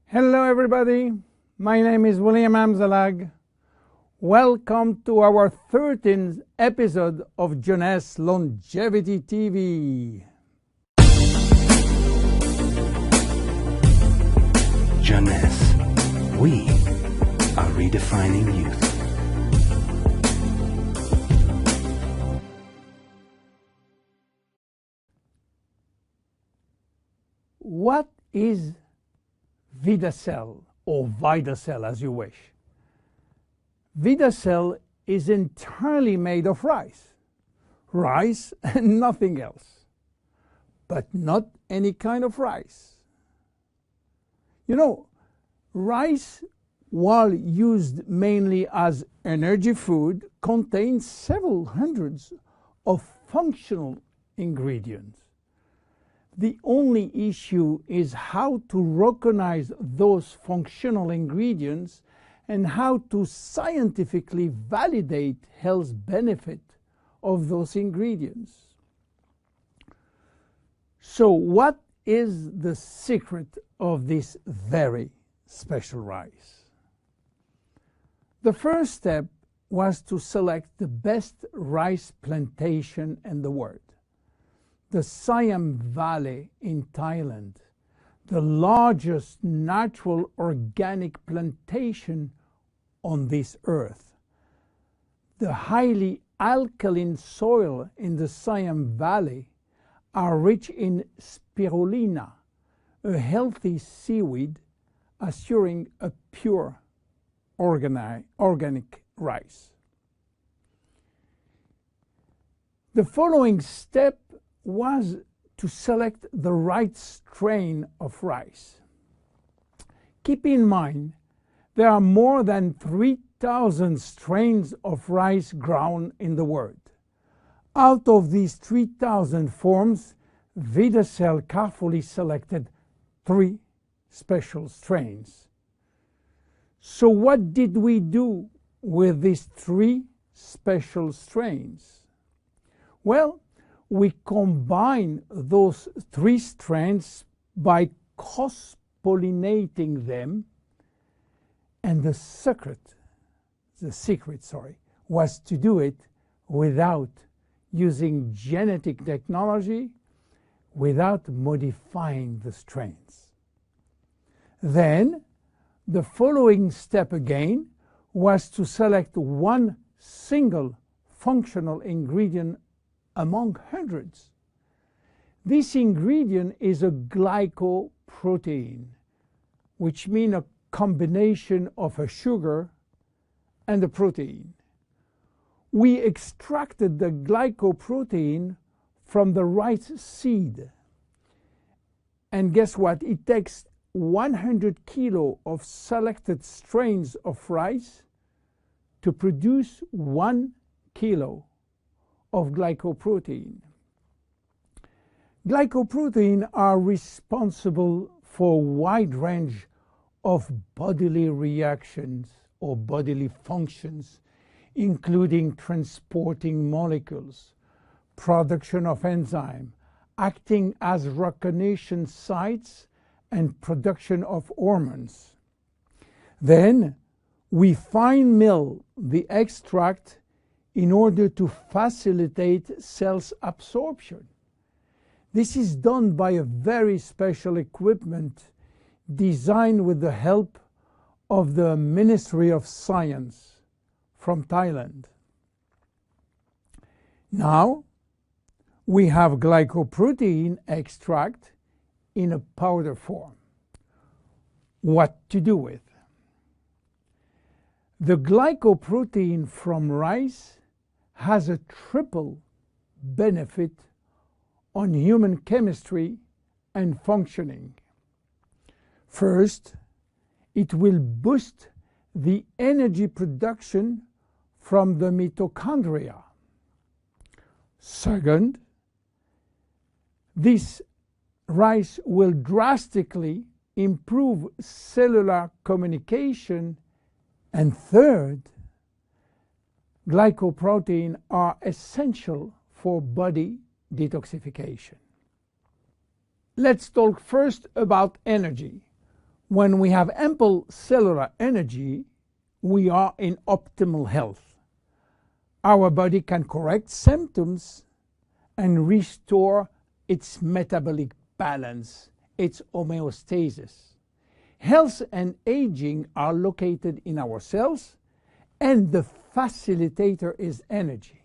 Hello everybody, my name is William Amzallag. Welcome to our 13th episode of Jeunesse Longevity TV. Jeunesse, we are redefining youth. What is VidaCell, or VidaCell as you wish? VidaCell is entirely made of rice and nothing else. But not any kind of rice. You know, rice, while used mainly as energy food, contains several hundreds of functional ingredients. The only issue is how to recognize those functional ingredients and how to scientifically validate health benefit of those ingredients. So what is the secret of this very special rice? The first step was to select the best rice plantation in the world. The Siam Valley in Thailand, the largest natural organic plantation on this earth. The highly alkaline soil in the Siam Valley are rich in spirulina, a healthy seaweed assuring a pure organic rice. The following step was to select the right strain of rice. Keep in mind, there are more than 3,000 strains of rice grown in the world. Out of these 3,000 forms, VidaCell carefully selected 3 special strains. So what did we do with these 3 special strains? Well, we combine those 3 strains by cross-pollinating them, and the secret was to do it without using genetic technology, without modifying the strains. Then, the following step again was to select one single functional ingredient among hundreds. This ingredient is a glycoprotein, which means a combination of a sugar and a protein. We extracted the glycoprotein from the rice seed. And guess what? It takes 100 kilo of selected strains of rice to produce 1 kilo of glycoprotein. Glycoprotein are responsible for a wide range of bodily reactions or bodily functions, including transporting molecules, production of enzyme, acting as recognition sites, and production of hormones. Then we fine mill the extract in order to facilitate cells absorption. This is done by a very special equipment designed with the help of the Ministry of Science from Thailand. Now we have glycoprotein extract in a powder form. What to do with? The glycoprotein from rice has a triple benefit on human chemistry and functioning. First, it will boost the energy production from the mitochondria. Second, this rice will drastically improve cellular communication. And third, glycoprotein are essential for body detoxification. Let's talk first about energy. When we have ample cellular energy, we are in optimal health. Our body can correct symptoms and restore its metabolic balance, its homeostasis. Health and aging are located in our cells, and the facilitator is energy.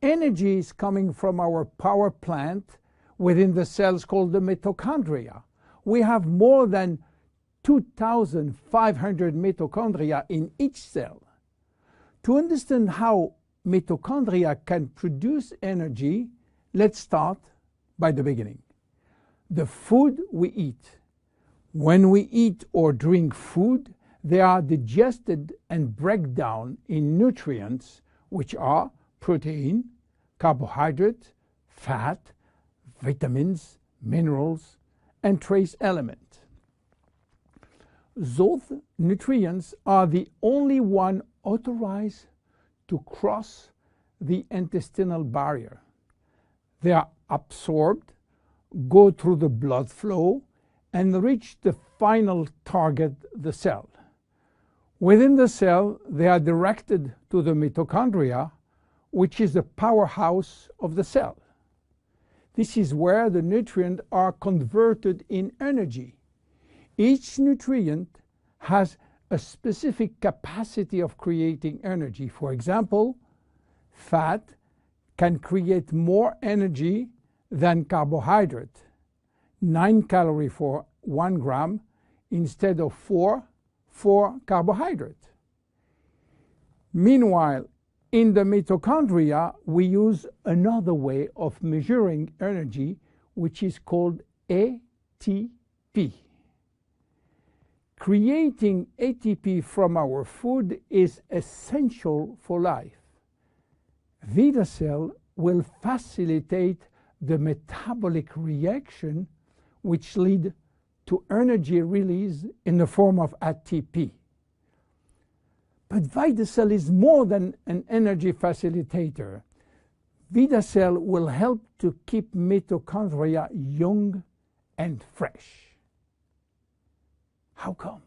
Energy is coming from our power plant within the cells called the mitochondria. We have more than 2,500 mitochondria in each cell. To understand how mitochondria can produce energy, let's start by the beginning. The food we eat. When we eat or drink food, they are digested and break down in nutrients, which are protein, carbohydrate, fat, vitamins, minerals, and trace elements. Those nutrients are the only one authorized to cross the intestinal barrier. They are absorbed, go through the blood flow, and reach the final target, the cell. Within the cell, they are directed to the mitochondria, which is the powerhouse of the cell. This is where the nutrients are converted in energy. Each nutrient has a specific capacity of creating energy. For example, fat can create more energy than carbohydrate, 9 calories for 1 gram instead of 4 for carbohydrate. Meanwhile, in the mitochondria, we use another way of measuring energy, which is called ATP. Creating ATP from our food is essential for life. VidaCell will facilitate the metabolic reaction which lead to energy release in the form of ATP. But VidaCell is more than an energy facilitator. VidaCell will help to keep mitochondria young and fresh. How come?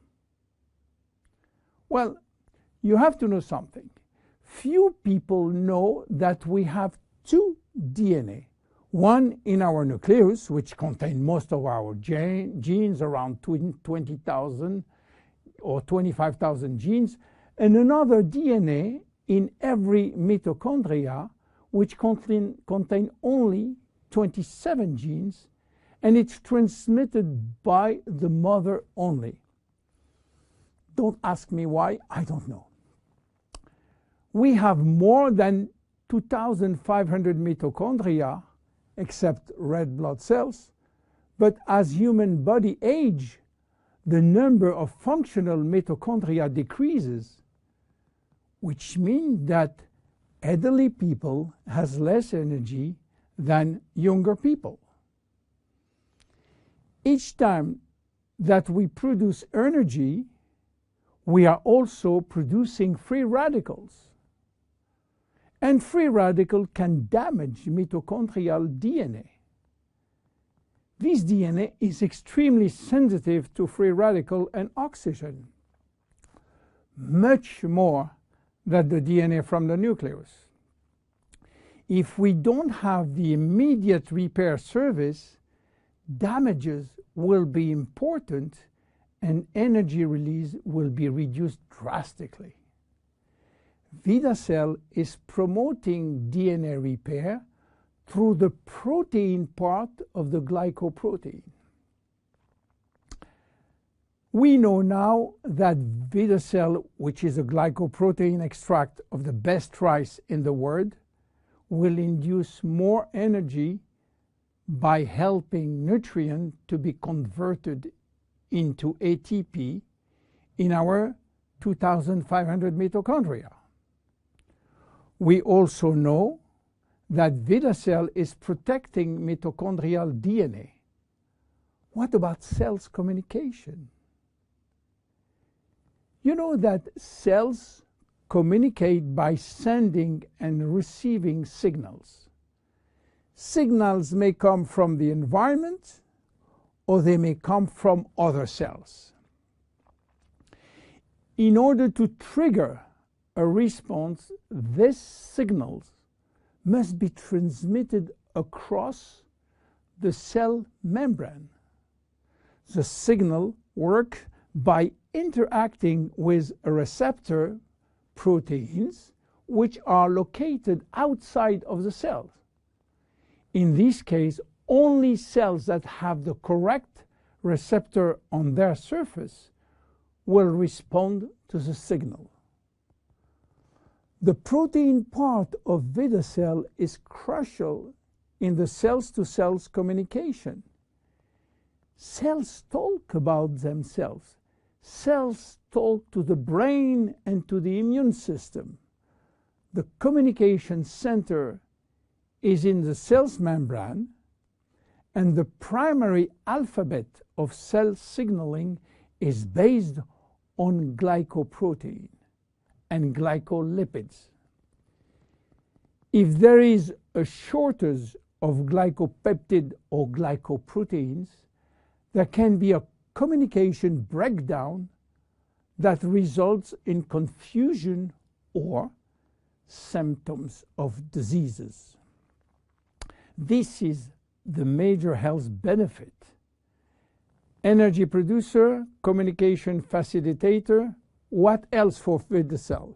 Well, you have to know something. Few people know that we have two DNA. One in our nucleus, which contains most of our genes, around 20,000 or 25,000 genes, and another DNA in every mitochondria, which contain only 27 genes, and it's transmitted by the mother only. Don't ask me why, I don't know. We have more than 2,500 mitochondria, except red blood cells, but as human body age, the number of functional mitochondria decreases, which means that elderly people has less energy than younger people. Each time that we produce energy, we are also producing free radicals. And free radical can damage mitochondrial DNA. This DNA is extremely sensitive to free radical and oxygen, much more than the DNA from the nucleus. If we don't have the immediate repair service, damages will be important and energy release will be reduced drastically. VidaCell is promoting DNA repair through the protein part of the glycoprotein. We know now that VidaCell, which is a glycoprotein extract of the best rice in the world, will induce more energy by helping nutrients to be converted into ATP in our 2,500 mitochondria. We also know that VidaCell is protecting mitochondrial DNA. What about cells communication? You know that cells communicate by sending and receiving signals. Signals may come from the environment or they may come from other cells. In order to trigger a response, these signals must be transmitted across the cell membrane. The signal works by interacting with a receptor proteins which are located outside of the cells. In this case, only cells that have the correct receptor on their surface will respond to the signal. The protein part of VidaCell is crucial in the cells-to-cells communication. Cells talk about themselves. Cells talk to the brain and to the immune system. The communication center is in the cell's membrane, and the primary alphabet of cell signaling is based on glycoprotein and glycolipids. If there is a shortage of glycopeptide or glycoproteins, there can be a communication breakdown that results in confusion or symptoms of diseases. This is the major health benefit. Energy producer, communication facilitator. What else for VidaCell?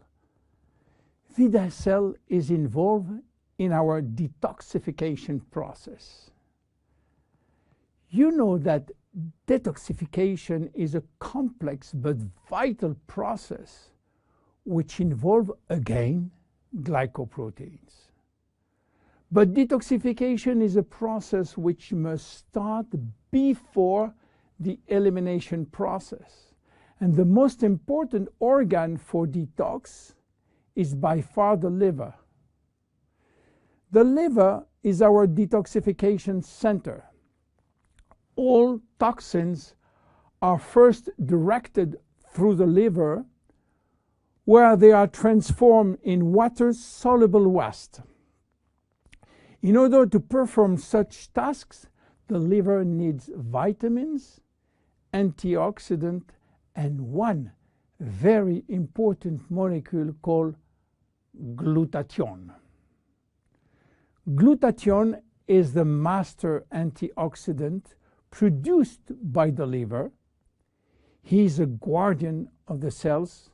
VidaCell is involved in our detoxification process. You know that detoxification is a complex but vital process which involves, again, glycoproteins. But detoxification is a process which must start before the elimination process. And the most important organ for detox is by far the liver. The liver is our detoxification center. All toxins are first directed through the liver, where they are transformed in water-soluble waste. In order to perform such tasks, the liver needs vitamins, antioxidants, and one very important molecule called glutathione. Glutathione is the master antioxidant produced by the liver. He is a guardian of the cells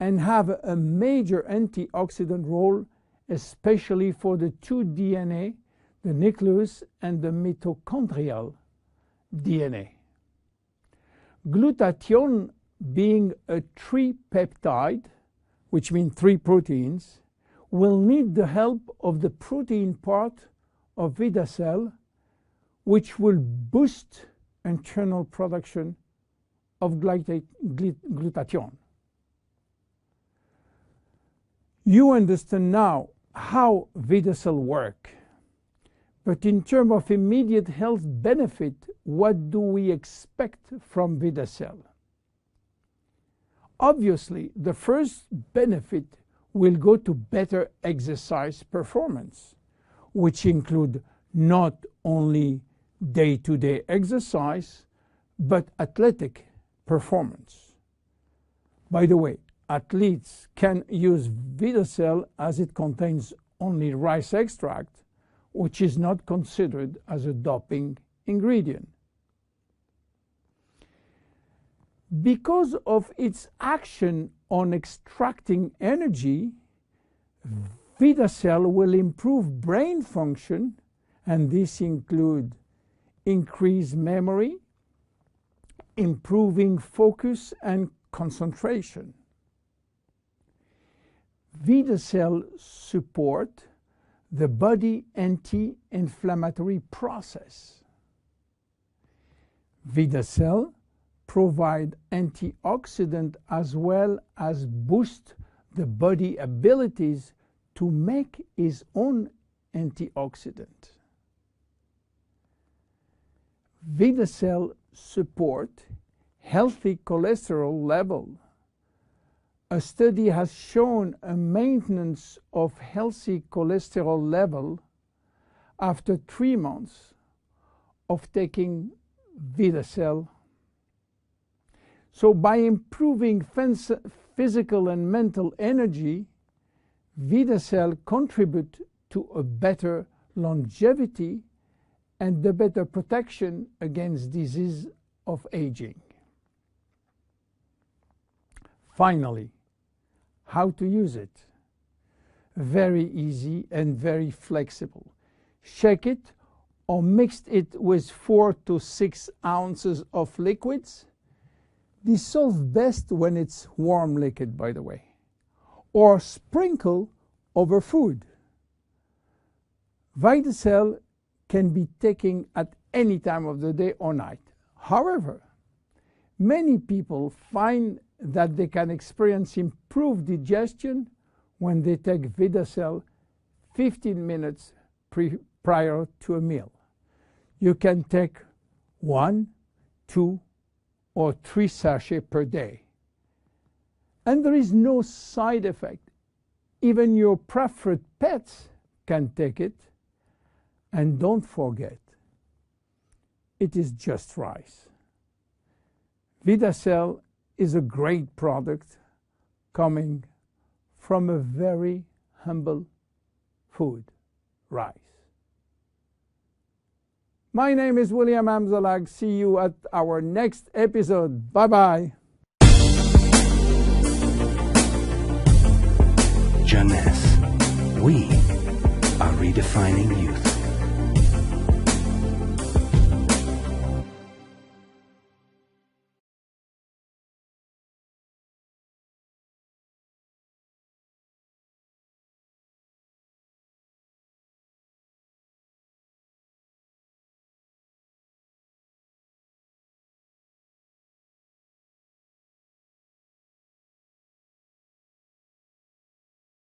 and have a major antioxidant role, especially for the two DNA, the nucleus and the mitochondrial DNA. Glutathione, being a tripeptide, which means 3 proteins, will need the help of the protein part of VidaCell, which will boost internal production of glutathione. You understand now how VidaCell works. But in terms of immediate health benefit, what do we expect from VidaCell? Obviously, the first benefit will go to better exercise performance, which include not only day-to-day exercise, but athletic performance. By the way, athletes can use VidaCell as it contains only rice extract, which is not considered as a doping ingredient. Because of its action on extracting energy, VidaCell will improve brain function, and this includes increased memory, improving focus and concentration. VidaCell support the body anti-inflammatory process. VidaCell provide antioxidant as well as boost the body abilities to make its own antioxidant. VidaCell support healthy cholesterol level. A study has shown a maintenance of healthy cholesterol level after 3 months of taking VidaCell. So by improving physical and mental energy, VidaCell contribute to a better longevity and the better protection against disease of aging. Finally, how to use it? Very easy and very flexible. Shake it or mix it with 4 to 6 ounces of liquids. Dissolve best when it's warm liquid, by the way, or sprinkle over food. VidaCell can be taken at any time of the day or night. However, many people find that they can experience improved digestion when they take VidaCell 15 minutes prior to a meal. You can take 1, 2, or 3 sachets per day. And there is no side effect. Even your preferred pets can take it. And don't forget, it is just rice. VidaCell is a great product coming from a very humble food, rice. My name is William Amzallag. See you at our next episode. Bye-bye. Jeunesse. We are redefining youth.